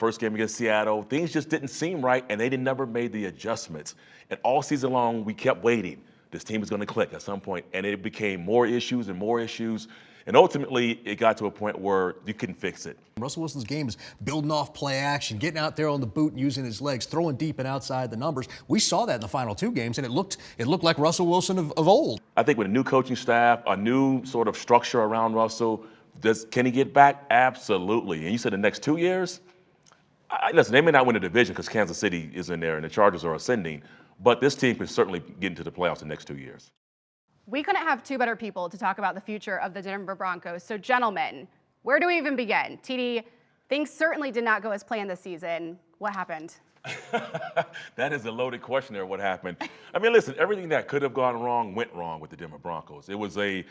first game against Seattle, things just didn't seem right, and they never made the adjustments. And all season long, we kept waiting. This team is going to click at some point, and it became more issues and more issues. And ultimately, it got to a point where you couldn't fix it. Russell Wilson's game is building off play action, getting out there on the boot and using his legs, throwing deep and outside the numbers. We saw that in the final two games, and it looked like Russell Wilson of old. I think with a new coaching staff, a new sort of structure around Russell, can he get back? Absolutely. And you said the next 2 years? Listen, they may not win the division because Kansas City is in there and the Chargers are ascending, but this team can certainly get into the playoffs the next 2 years. We couldn't have two better people to talk about the future of the Denver Broncos. So, gentlemen, where do we even begin? TD, things certainly did not go as planned this season. What happened? That is a loaded question there, what happened. I mean, listen, everything that could have gone wrong went wrong with the Denver Broncos. It was a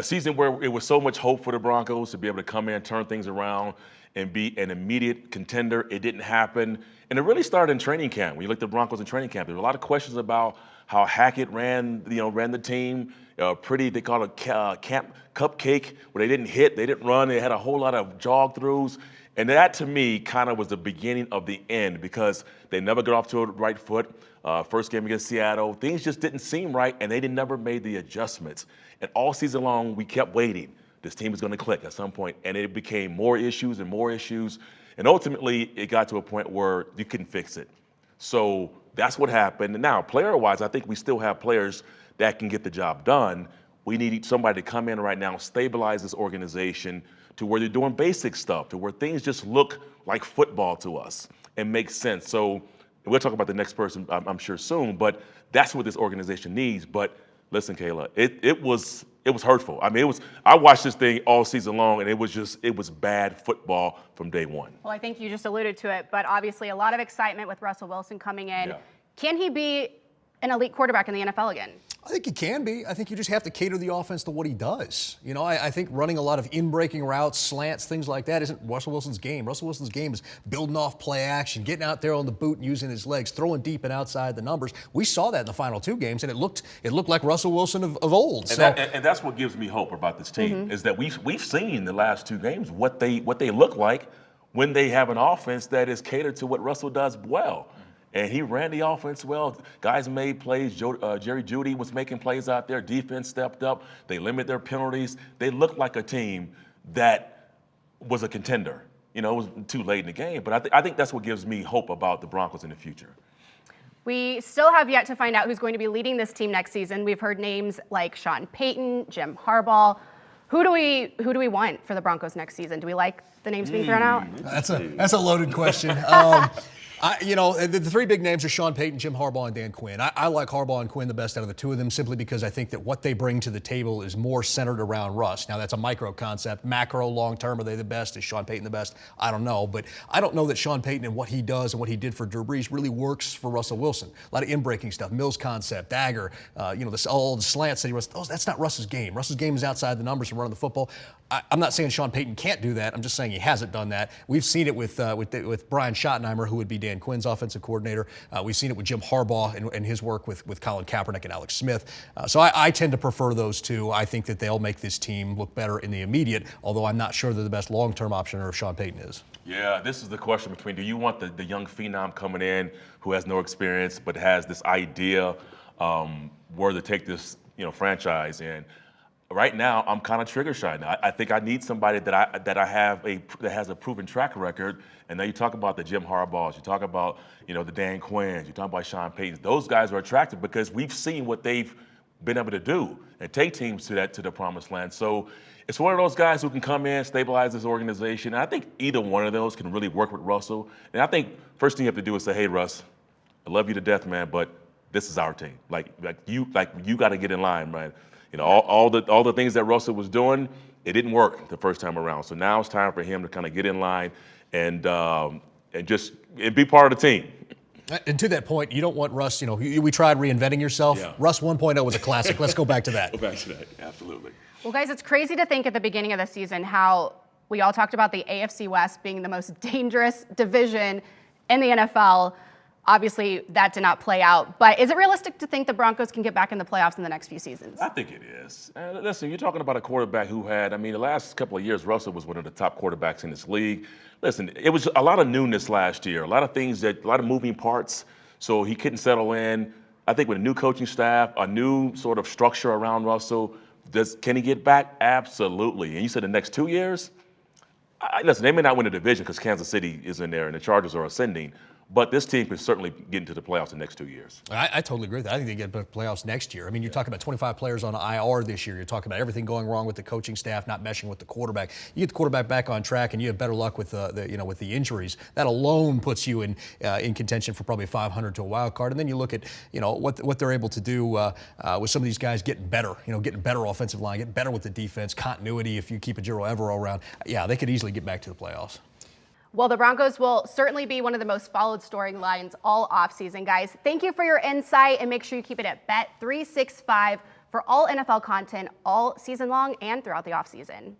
season where it was so much hope for the Broncos to be able to come in, turn things around, and be an immediate contender. It didn't happen. And it really started in training camp. When you looked at the Broncos in training camp, there were a lot of questions about how Hackett ran the team. They called it camp cupcake, where they didn't hit, they didn't run, they had a whole lot of jog throughs. And that, to me, kind of was the beginning of the end because they never got off to a right foot. First game against Seattle, things just didn't seem right, and they never made the adjustments. And all season long, we kept waiting. This team is going to click at some point, and it became more issues and more issues. And ultimately, it got to a point where you couldn't fix it. So that's what happened. And now, player-wise, I think we still have players that can get the job done. We need somebody to come in right now, stabilize this organization to where they're doing basic stuff, to where things just look like football to us and make sense. So we'll talk about the next person, I'm sure, soon, but that's what this organization needs. But listen, Kayla, it was hurtful. I mean, I watched this thing all season long, and it was bad football from day one. Well, I think you just alluded to it, but obviously a lot of excitement with Russell Wilson coming in. Yeah. Can he be an elite quarterback in the NFL again? I think he can be. I think you just have to cater the offense to what he does. You know, I think running a lot of in-breaking routes, slants, things like that isn't Russell Wilson's game. Russell Wilson's game is building off play action, getting out there on the boot and using his legs, throwing deep and outside the numbers. We saw that in the final two games, and it looked like Russell Wilson of old. And that's what gives me hope about this team is that we've seen the last two games what they look like when they have an offense that is catered to what Russell does well. And he ran the offense well. Guys made plays. Jerry Jeudy was making plays out there. Defense stepped up. They limited their penalties. They looked like a team that was a contender. You know, it was too late in the game. But I think that's what gives me hope about the Broncos in the future. We still have yet to find out who's going to be leading this team next season. We've heard names like Sean Payton, Jim Harbaugh. Who do we want for the Broncos next season? Do we like the names being thrown out? That's a loaded question. The three big names are Sean Payton, Jim Harbaugh, and Dan Quinn. I like Harbaugh and Quinn the best out of the two of them simply because I think that what they bring to the table is more centered around Russ. Now, that's a micro concept. Macro, long-term, are they the best? Is Sean Payton the best? I don't know. But I don't know that Sean Payton and what he does and what he did for Drew Brees really works for Russell Wilson. A lot of in-breaking stuff, Mills concept, dagger, all the slants that he runs. That's not Russ's game. Russ's game is outside the numbers and running the football. I'm not saying Sean Payton can't do that. I'm just saying he hasn't done that. We've seen it with Brian Schottenheimer, who would be Dan Quinn's offensive coordinator. We've seen it with Jim Harbaugh and his work with Colin Kaepernick and Alex Smith. So I tend to prefer those two. I think that they'll make this team look better in the immediate, although I'm not sure they're the best long-term option or if Sean Payton is. Yeah, this is the question between do you want the young phenom coming in who has no experience but has this idea where to take this franchise in. Right now, I'm kind of trigger shy now. I think I need somebody that has a proven track record. And now you talk about the Jim Harbaughs, you talk about the Dan Quinns, you talk about Sean Paytons. Those guys are attractive because we've seen what they've been able to do and take teams to the promised land. So it's one of those guys who can come in, stabilize this organization. And I think either one of those can really work with Russell. And I think first thing you have to do is say, hey, Russ, I love you to death, man, but this is our team. Like you got to get in line, man. All the things that Russell was doing, it didn't work the first time around. So now it's time for him to kind of get in line and be part of the team. And to that point, you don't want Russ, we tried reinventing yourself. Yeah. Russ 1.0 was a classic. Let's go back to that. Go back to that, absolutely. Well, guys, it's crazy to think at the beginning of the season how we all talked about the AFC West being the most dangerous division in the NFL. Obviously, that did not play out. But is it realistic to think the Broncos can get back in the playoffs in the next few seasons? I think it is. Listen, you're talking about a quarterback who had, the last couple of years, Russell was one of the top quarterbacks in this league. Listen, it was a lot of newness last year, a lot of moving parts, so he couldn't settle in. I think with a new coaching staff, a new sort of structure around Russell, can he get back? Absolutely. And you said the next 2 years? Listen, they may not win the division because Kansas City is in there and the Chargers are ascending. But this team can certainly get into the playoffs the next 2 years. I totally agree with that. I think they get playoffs next year. You're talking about 25 players on IR this year. You're talking about everything going wrong with the coaching staff, not meshing with the quarterback. You get the quarterback back on track, and you have better luck with with the injuries. That alone puts you in contention for probably 500 to a wild card. And then you look at what they're able to do with some of these guys getting better. Getting better offensive line, getting better with the defense, continuity. If you keep a Jiro Evero around, yeah, they could easily get back to the playoffs. Well, the Broncos will certainly be one of the most followed storylines all offseason, guys. Thank you for your insight, and make sure you keep it at Bet365 for all NFL content all season long and throughout the offseason.